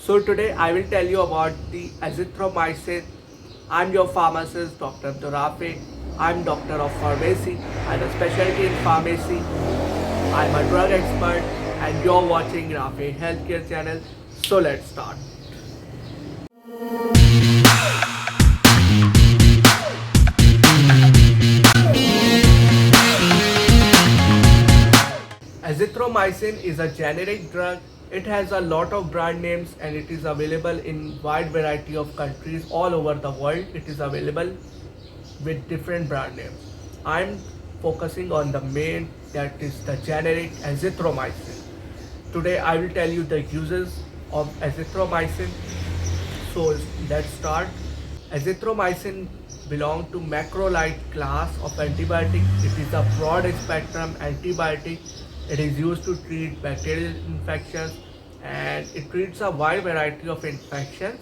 So today I will tell you about the azithromycin. I'm your pharmacist, Dr. Abdur Rafy. I'm doctor of pharmacy. I have a specialty in pharmacy. I'm a drug expert and you're watching Rafy Healthcare channel. So let's start. Azithromycin is a generic drug. It has a lot of brand names and it is available in wide variety of countries all over the world. It is available with different brand names. I'm focusing on the main, that is the generic azithromycin. Today I will tell you the uses of azithromycin. So let's start. Azithromycin belong to macrolide class of antibiotic. It is a broad spectrum antibiotic. It is used to treat bacterial infections and it treats a wide variety of infections.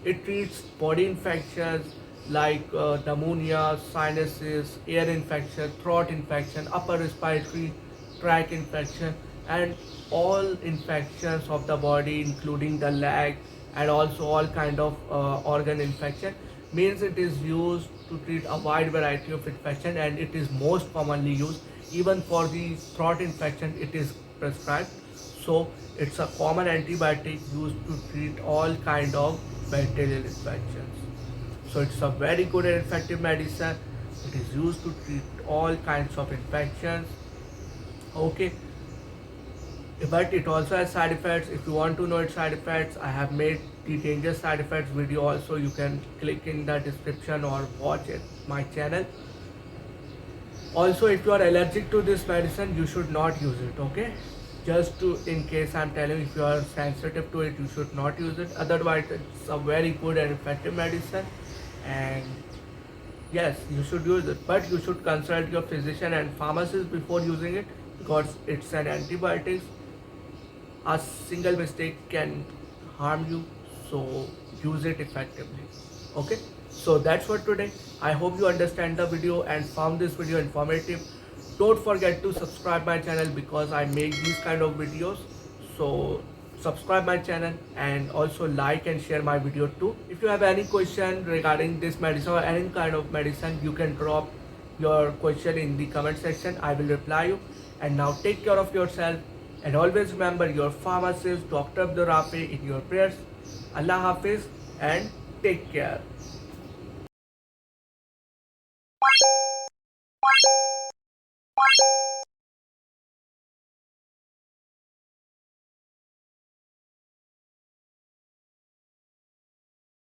It treats body infections like pneumonia, sinuses, ear infection, throat infection, upper respiratory tract infection, and all infections of the body, including the leg, and also all kind of organ infection. Means it is used to treat a wide variety of infection, and it is most commonly used. Even for the throat infection, it is prescribed. So it's a common antibiotic used to treat all kind of bacterial infections. So it's a very good and effective medicine. It is used to treat all kinds of infections. Okay, but it also has side effects. If you want to know its side effects, I have made the dangerous side effects video also. You can click in the description or watch it my channel. Also, if you are allergic to this medicine, you should not use it. Okay, just to in case I'm telling you, if you are sensitive to it, you should not use it. Otherwise, it's a very good and effective medicine, and yes, you should use it, but you should consult your physician and pharmacist before using it, because it's an antibiotic. A single mistake can harm you, so use it effectively. Okay, so that's for today. I hope you understand the video and found this video informative. Don't forget to subscribe my channel because I make these kind of videos. So subscribe my channel and also like and share my video too. If you have any question regarding this medicine or any kind of medicine, you can drop your question in the comment section. I will reply you. And now take care of yourself and always remember your pharmacist Dr. Abdur Rafy in your prayers. Allah Hafiz and take care.